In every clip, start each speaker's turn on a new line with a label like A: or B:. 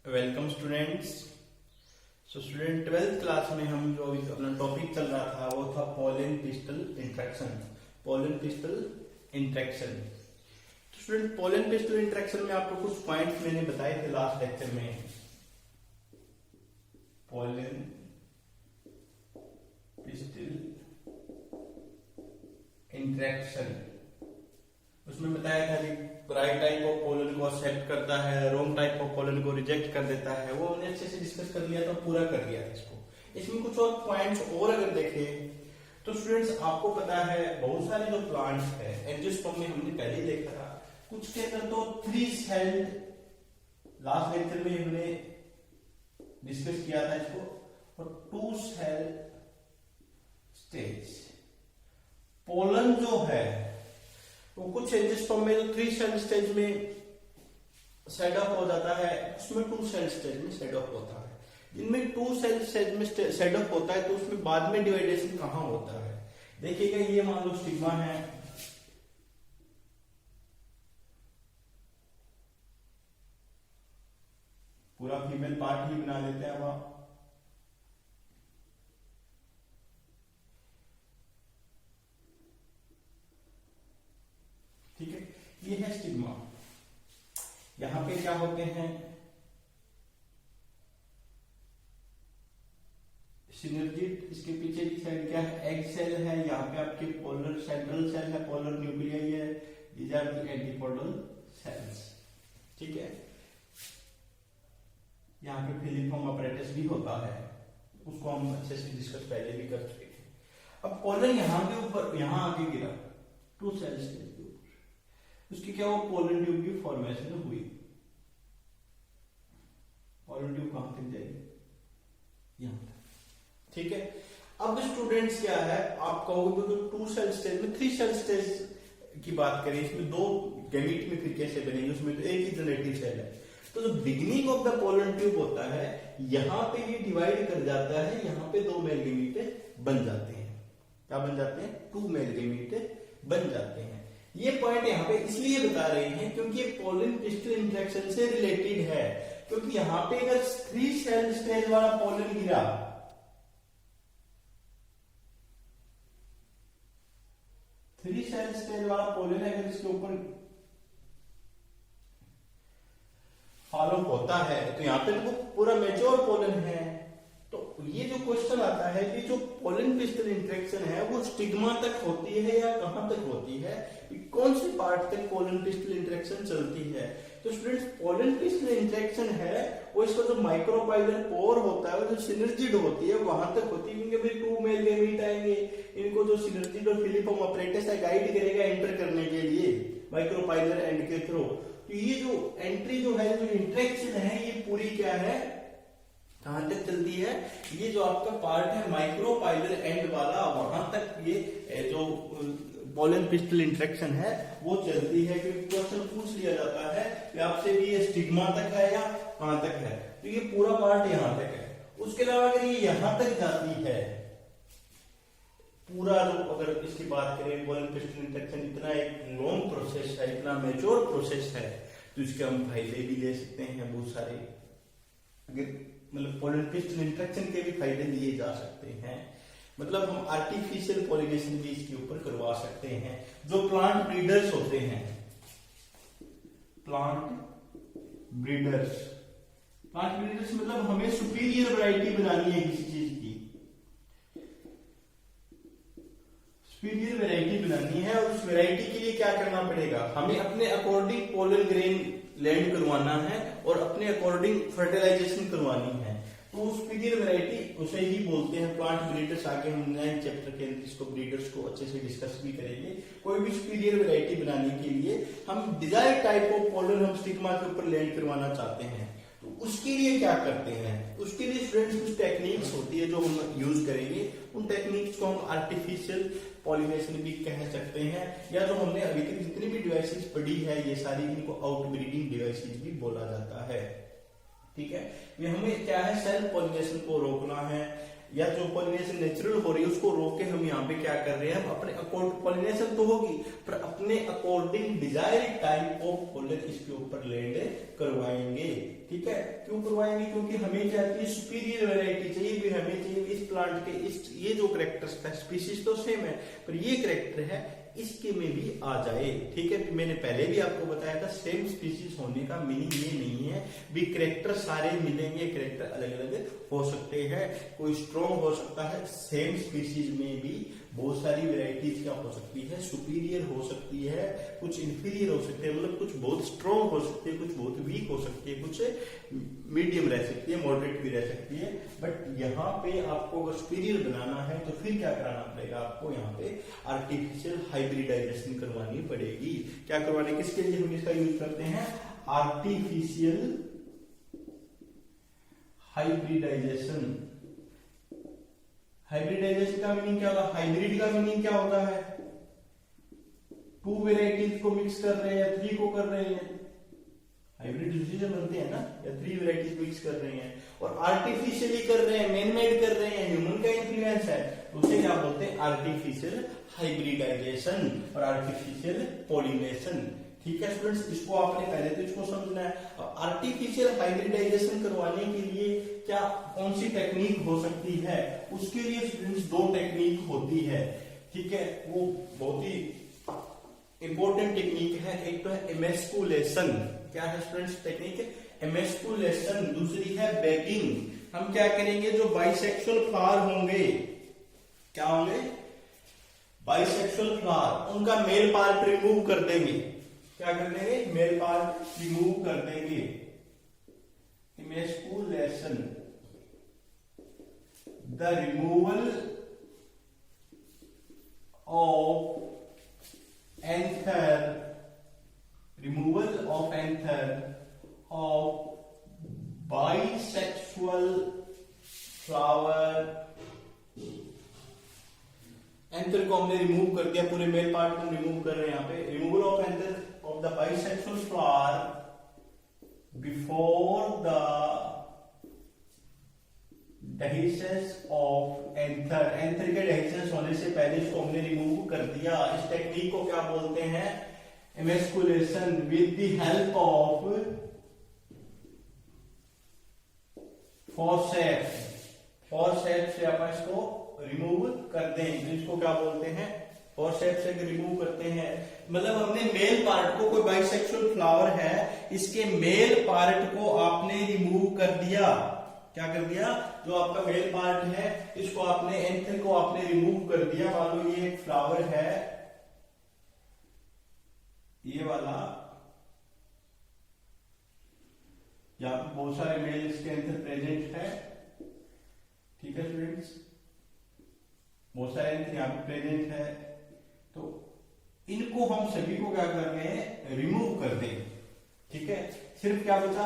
A: Welcome students. Student 12th class में हम जो अभी अपना टॉपिक चल रहा था वो था pollen pistol interaction. Pollen pistol interaction. तो स्टूडेंट पोलन पिस्टल इंट्रैक्शन में आपको कुछ पॉइंट्स मैंने बताए थे लास्ट लेक्चर में। पोलन पिस्टल इंट्रैक्शन उसमें बताया था कि राइट टाइप ऑफ पोलन को एक्सेप्ट करता है, रॉन्ग टाइप ऑफ पोलन को रिजेक्ट कर देता है। वो हमने अच्छे से डिस्कस कर लिया था, पूरा कर लिया था इसको। इसमें कुछ और पॉइंट्स और अगर देखें तो स्टूडेंट्स आपको पता है बहुत सारे जो प्लांट्स है एंजियोस्पर्म में हमने पहले ही देखा था, कुछ के अंदर तो 3 सेल्ड, लास्ट लेक्चर में हमने डिस्कस किया था इसको, और 2 सेल स्टेज पोलन जो है वो कुछ एंजियोस्पर्म में जो 3 सेल स्टेज में सेट ऑफ हो जाता है, उसमें 2 सेल स्टेज में सेट ऑफ होता है। जिनमें 2 सेल स्टेज में सेट ऑफ होता है तो उसमें बाद में डिवाइडेशन कहां होता है? देखिएगा, ये मान लो स्टिग्मा है, पूरा फीमेल पार्ट ही बना लेते हैं अब आप। ठीक है, ये है स्टिग्मा। यहां पे क्या होते हैं? सिनर्जिड। इसके पीछे की साइड क्या है? एग सेल है। यहाँ पे आपके पोलर सेंट्रल सेल है, पोलर न्यूक्लियाई है। These are the antipodal cells. ठीक है, यहाँ पे फिलिफॉर्म अपरेटस भी होता है, उसको हम अच्छे से डिस्कस पहले भी कर चुके थे। अब पोलन यहाँ के ऊपर, यहाँ आके गिरा 2 सेल स्टेज के ऊपर, उसकी क्या वो पोलन ट्यूब की फॉर्मेशन हुई। पोलन ट्यूब कहां तक जाएगी? यहां तक। ठीक है, अब स्टूडेंट्स क्या है, आप कहोगे तो 2 सेल स्टेज में 3 सेल स्टेज की बात करें, इसमें 2 गैमीट में फिर कैसे बनेंगे? उसमें तो एक ही जनरेटिव सेल है। तो जो beginning of the pollen tube होता है, यहां पे ये डिवाइड कर जाता है, यहां पे 2 मेल गैमीट बन जाते हैं। क्या बन जाते हैं? 2 मेल गैमीट बन जाते हैं। ये पॉइंट यहाँ पे इसलिए बता रहे हैं क्योंकि ये पोलन पिस्टल इंट्रैक्शन से रिलेटेड है। क्योंकि यहाँ पे अगर 3 सेल स्टेज वाला पोलन गिरा, 3 सेल स्टेज वाला पोलन अगर इसके ऊपर फॉलो होता है तो यहाँ पे तो पूरा मैच्योर पोलन है। तो ये जो क्वेश्चन आता है कि जो पोलन पिस्टल इंट्रैक्शन है वो स्टिग्मा तक होती है या कहां तक होती है, कौन से पार्ट तक पोलन पिस्टल इंट्रैक्शन चलती है? तो स्टूडेंट्स, पोलन पिस्टल इंट्रैक्शन है वो इसका जो माइक्रोपाइलर पोर होता है, वो जो सिनर्जिड होती है वहां तक होती है। क्योंकि भाई 2 मेल गैमीट आएंगे, इनको जो सिनर्जिड और फिलिफॉर्म अपरेटस है गाइड करेगा एंटर करने के लिए माइक्रोपाइलर एंड के थ्रू। तो ये जो एंट्री जो है, जो इंट्रैक्शन है, ये पूरी क्या है, कहां तक चलती है? ये जो आपका पार्ट है माइक्रोपाइलर एंड वाला, वहां तक ये जो पोलन पिस्टल इंट्रैक्शन है वो चलती है। क्योंकि क्वेश्चन पूछ लिया जाता है कि आपसे भी ये स्टिग्मा तक है या कहां तक है, तो ये पूरा पार्ट यहां तक है। उसके अलावा अगर ये यहां तक जाती है, पूरा जो अगर इसकी बात करें, पोलन पिस्टल इंट्रैक्शन इतना एक लॉन्ग प्रोसेस है, इतना मैच्योर प्रोसेस है, तो इसके हम फायदे भी ले सकते हैं बहुत सारे। अगर मतलब पोलन पिस्टल इंट्रैक्शन के भी फायदे लिए जा सकते हैं, मतलब हम आर्टिफिशियल पॉलिनेशन भी इसके ऊपर करवा सकते हैं। जो प्लांट ब्रीडर्स होते हैं, प्लांट ब्रीडर्स मतलब हमें सुपीरियर वैरायटी बनानी है किसी चीज की, सुपीरियर वैरायटी बनानी है, और उस वैरायटी के लिए क्या करना पड़ेगा? हमें अपने अकॉर्डिंग पोलन ग्रेन लैंड करवाना है और अपने अकॉर्डिंग फर्टिलाइजेशन करवानी है। तो सुपीरियर वैरायटी उसे ही बोलते हैं प्लांट ब्रीडर्स। आगे हम 9th चैप्टर के अंदर इसको ब्रीडर्स को अच्छे से डिस्कस भी करेंगे। कोई भी सुपीरियर वैरायटी बनाने के लिए हम डिजायर्ड टाइप ऑफ पोलन हम स्टिग्मा के ऊपर लैंड करवाना चाहते हैं, तो उसके लिए क्या करते हैं? उसके लिए स्टूडेंट्स कुछ टेक्निक्स होती है जो हम यूज करेंगे। उन टेक्निक्स को हम आर्टिफिशियल पॉलिनेशन भी कह सकते हैं, या जो हमने अभी तक जितनी भी डिवाइसेस पढ़ी है ये सारी, इनको आउटब्रीडिंग डिवाइसेस भी बोला जाता है। ठीक है, ये हमें क्या है, सेल्फ पॉलिनेशन को रोकना है, या जो पॉलिनेशन नेचुरल हो रही है उसको रोक के हम यहाँ पे क्या कर रहे हैं, हम अपने अकॉर्डिंग पॉलिनेशन तो होगी पर अपने according desired type of pollen इसके ऊपर लैंड करवाएंगे। ठीक है, क्यों करवाएंगे, क्योंकि हमें क्या चाहिए, सुपीरियर वैरायटी चाहिए, फिर हमें चाहिए इस प्लांट के इस ये जो करेक्टर्स का स्पीशीज तो सेम है पर ये करेक्टर है इसके में भी आ जाए। ठीक है, मैंने पहले भी आपको बताया था सेम स्पीशीज होने का मीनिंग ये नहीं है भी करेक्टर सारे मिलेंगे, करेक्टर अलग अलग हो सकते हैं, कोई स्ट्रॉन्ग हो सकता है, सेम स्पीशीज में भी बहुत सारी वेराइटीज क्या हो सकती है, सुपीरियर हो सकती है, कुछ इंफीरियर हो सकते हैं, मतलब कुछ बहुत स्ट्रॉन्ग हो सकती है, कुछ बहुत वीक हो सकती है, कुछ मीडियम रह सकती है, मॉडरेट भी रह सकती है। बट यहाँ पे आपको अगर सुपीरियर बनाना है तो फिर क्या कराना पड़ेगा, आपको यहाँ पे आर्टिफिशियल हाइब्रिडाइजेशन करवानी पड़ेगी। क्या करवाने, किसके लिए हम इसका यूज करते हैं, आर्टिफिशियल हाइब्रिडाइजेशन। हाइब्रिडाइजेशन का मीनिंग क्या होगा, हाइब्रिड का मीनिंग क्या होता है, टू वेराइटीज को मिक्स कर रहे हैं या थ्री को कर रहे हैं, हाइब्रिड डिसीजन बनते हैं ना, या थ्री वेराइटीज मिक्स कर रहे हैं, और आर्टिफिशियली कर रहे हैं, मैन मेड कर रहे हैं, ह्यूमन का इन्फ्लुएंस है, तो उसे क्या बोलते हैं, आर्टिफिशियल हाइब्रिडाइजेशन और आर्टिफिशियल पॉलिनेशन। ठीक है स्टूडेंट्स, इसको आपने पहले तो इसको समझना है। आर्टिफिशियल हाइब्रिडाइजेशन करवाने के लिए क्या कौन सी टेक्निक हो सकती है, उसके लिए स्टूडेंट्स दो टेक्निक होती है। ठीक है, वो बहुत ही इंपॉर्टेंट टेक्निक है, एक तो है एमेस्कुलेशन। क्या है स्टूडेंट्स टेक्निक, एमेस्कुलेशन, दूसरी है बैगिंग। हम क्या करेंगे, जो बाइसेक्सुअल फ्लावर होंगे, क्या होंगे, बाइसेक्सुअल फ्लावर, उनका मेल पार्ट रिमूव कर देंगे। क्या कर देंगे, मेल पार्ट रिमूव कर देंगे, emasculation, the removal of anther, removal of anther of bisexual flower. Anther को हमने रिमूव कर दिया, पूरे मेल पार्ट को रिमूव कर रहे हैं यहाँ पे, removal of anther of the bisexual flower before the dehiscence of anther, anther के dehiscence होने से पहले इसको हमने रिमूव कर दिया। इस टेक्निक को क्या बोलते हैं, emasculation with the help of forceps। forceps से अपन इसको रिमूव कर दें, तो इसको क्या बोलते हैं, forceps से रिमूव करते हैं। मतलब हमने मेल पार्ट को, कोई बाइसेक्सुअल फ्लावर है, इसके मेल पार्ट को आपने रिमूव कर दिया। क्या कर दिया, जो आपका मेल पार्ट है इसको आपने, एंथर को आपने रिमूव कर दिया। मान लो ये एक फ्लावर है, ये वाला, यहाँ पे बहुत सारे मेल इसके अंदर प्रेजेंट है। ठीक है स्टूडेंट्स, बहुत सारे एंथर यहाँ पे प्रेजेंट है, तो इनको हम सभी को क्या कर रहे हैं, रिमूव कर देंगे। ठीक है, सिर्फ क्या बचा,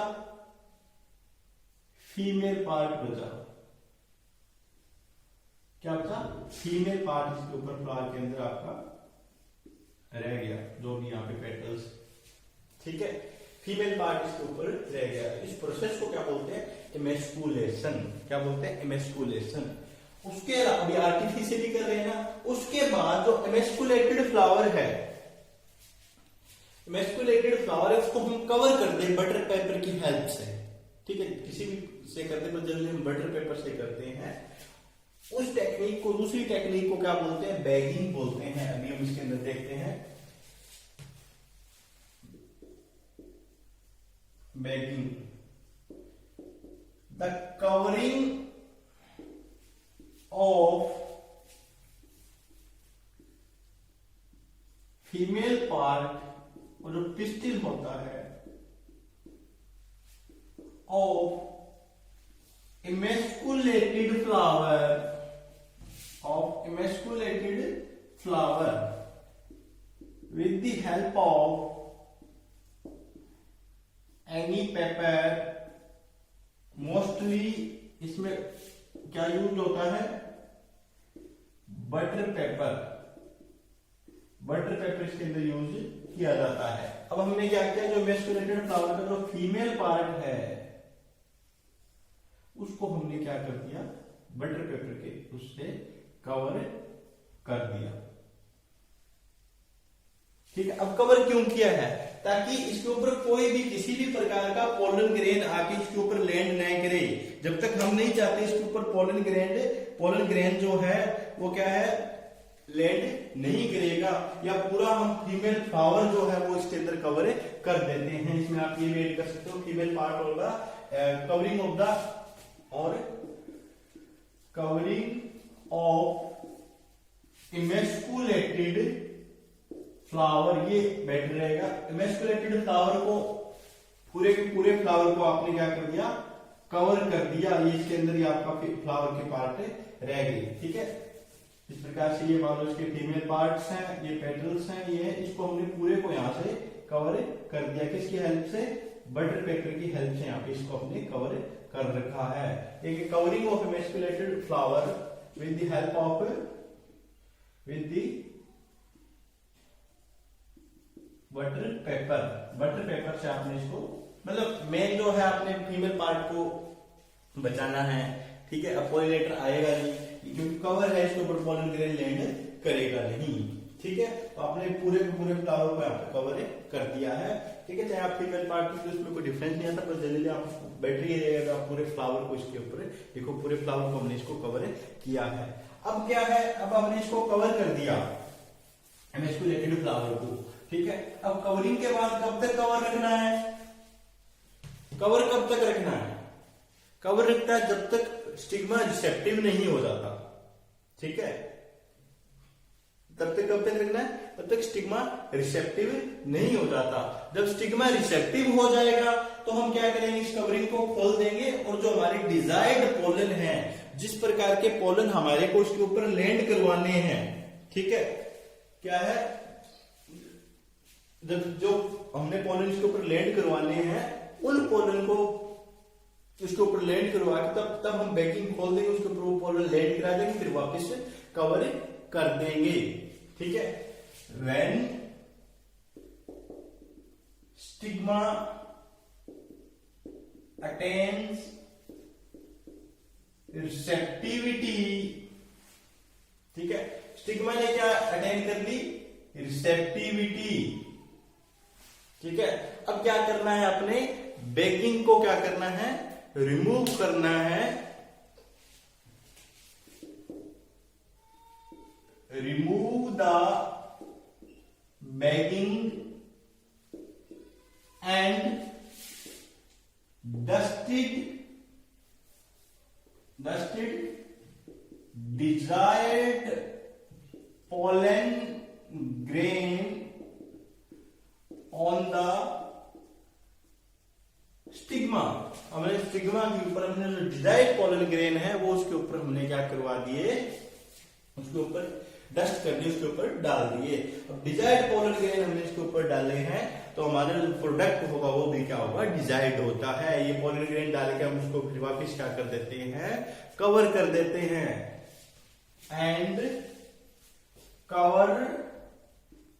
A: फीमेल पार्ट बचा। क्या बचा, फीमेल पार्ट इसके ऊपर फ्लावर के अंदर आपका रह गया, जो भी यहाँ पे पेटल्स। ठीक है, फीमेल पार्ट इसके ऊपर रह गया। इस प्रोसेस को क्या बोलते हैं, एमेस्कुलेशन। क्या बोलते हैं, एमेस्कुलेशन। उसके अभी आर्टिफिशियली कर रहे हैं ना, उसके बाद जो एमेस्कुलेटेड फ्लावर है, एमेस्कुलेटेड फ्लावर है, उसको हम कवर कर दें बटर पेपर की हेल्प से। ठीक है, किसी भी से करते हैं, जनरली हम बटर पेपर से करते हैं। उस टेक्निक को, दूसरी टेक्निक को क्या बोलते हैं, बैगिंग बोलते हैं। अभी हम इसके अंदर देखते हैं, bagging, the covering of female part और जो पिस्टिल होता है of emasculated flower with the help of any pepper। Mostly इसमें क्या यूज होता है, बटर पेपर। बटर पेपर इसके अंदर यूज किया जाता है। अब हमने क्या किया, जो एमेस्कुलेटेड फ्लावर का जो फीमेल पार्ट है उसको हमने क्या कर दिया, बटर पेपर के उससे कवर कर दिया। ठीक है, अब कवर क्यों किया है? ताकि इसके ऊपर कोई भी किसी भी प्रकार का पोलन ग्रेन आके इसके ऊपर लैंड नहीं करे। जब तक हम नहीं चाहते इसके ऊपर पोलन ग्रेन जो है वो क्या है, लैंड नहीं करेगा, या पूरा हम फीमेल फ्लावर जो है वो इसके अंदर कवर कर देते हैं। इसमें आप ये भी ऐड कर सकते हो, फीमेल पार्ट होगा कवरिंग ऑफ द और कवरिंग ऑफ इमेस्कुलेटेड फ्लावर, ये बेटर रहेगा। इमेस्कुलेटेड फ्लावर को पूरे के पूरे फ्लावर को आपने क्या कर दिया, कवर कर दिया। ये इसके अंदर ही आपका फ्लावर के पार्ट रह गए। ठीक है, इस प्रकार से ये मान लो इसके फीमेल पार्ट्स हैं, ये पेटल्स हैं, ये इसको हमने पूरे को यहाँ से कवर कर दिया। किसकी हेल्प से? बटर पेपर की हेल्प से यहाँ पे इसको हमने कवर कर रखा है। एक covering of emasculated flower with the help of butter paper से आपने इसको, मतलब मेन जो है आपने फीमेल पार्ट को बचाना है। ठीक है, अब पॉलिनेटर आएगा नहीं क्योंकि कवर है, इसके ऊपर पोलन ग्रेन लैंड करेगा नहीं। ठीक है, तो आपने पूरे के पूरे फ्लावर को यहाँ पे कवर कर दिया है। ठीक है, चाहे आप फीमेल पार्ट की उसमें कोई डिफरेंस नहीं आता, पर जनरली आप बैटरी रहेगा आप पूरे फ्लावर को इसके ऊपर देखो, पूरे फ्लावर को हमने इसको कवर किया है। अब क्या है, अब हमने इसको कवर कर दिया इमेस्कुलेटेड फ्लावर को। ठीक है, अब कवरिंग के बाद कब तक कवर रखना है? कवर कब तक रखना है? कवर रखता है जब तक स्टिग्मा रिसेप्टिव नहीं हो जाता। ठीक है, तब तक कब तक रखना है? तब तक स्टिग्मा रिसेप्टिव नहीं हो जाता। जब स्टिग्मा रिसेप्टिव हो जाएगा तो हम क्या करेंगे, इस कवरिंग को खोल देंगे और जो हमारी डिजायर्ड पोलन है, जिस प्रकार के पोलन हमारे को उसके ऊपर लैंड करवाने हैं, ठीक है, क्या है, जब जो हमने पोलन इसके ऊपर लैंड करवाने हैं, उन पोलन को इसके ऊपर लैंड करवा के तब हम बैकिंग खोल देंगे, उसके ऊपर वो पोलन लैंड करा देंगे, फिर वापस से कवर कर देंगे। ठीक है, व्हेन स्टिग्मा अटेन्स रिसेप्टिविटी, ठीक है, स्टिग्मा ने क्या अटेन कर ली? रिसेप्टिविटी। ठीक है, अब क्या करना है, अपने बैकिंग को क्या करना है, रिमूव करना है। Remove the bagging and dusted desired pollen grain on the stigma. हमने स्टिग्मा के ऊपर हमने जो डिजायर्ड पोलन ग्रेन है वो उसके ऊपर हमने क्या करवा दिए, उसके ऊपर डस्ट कर दिए, उसके ऊपर डाल दिए। अब डिजायर्ड पोलन ग्रेन हमने इसके ऊपर डाले हैं तो हमारा जो प्रोडक्ट होगा वो भी क्या होगा, डिजायर्ड होता है। ये पोलन ग्रेन डाल के हम उसको फिर वापिस क्या कर देते हैं, कवर कर देते हैं। एंड कवर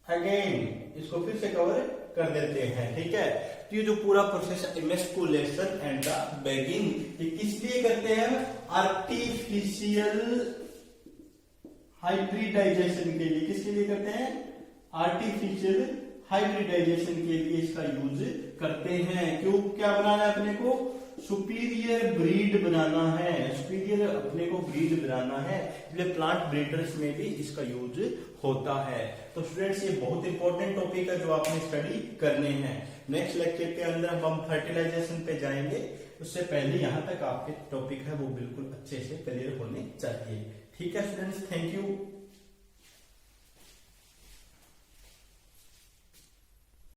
A: अगेन, इसको फिर से कवर कर देते हैं। ठीक है, तो ये जो पूरा प्रोसेस है इमेस्कुलेशन एंड द बैगिंग, ये किस लिए करते हैं? आर्टिफिशियल हाइब्रिडाइजेशन के लिए। किसके लिए करते हैं? आर्टिफिशियल हाइब्रिडाइजेशन के लिए इसका यूज करते हैं। क्यों, क्या बनाना है अपने को? सुपीरियर ब्रीड बनाना है, सुपीरियर अपने को ब्रीड बनाना है, इसलिए प्लांट ब्रीडर्स में भी इसका यूज होता है। तो स्टूडेंट्स ये बहुत इंपॉर्टेंट टॉपिक है जो आपने स्टडी करने हैं। नेक्स्ट लेक्चर के अंदर हम फर्टिलाइजेशन पे जाएंगे, उससे पहले यहां तक आपके टॉपिक है वो बिल्कुल अच्छे से क्लियर होने चाहिए। ठीक है स्टूडेंट्स, थैंक यू।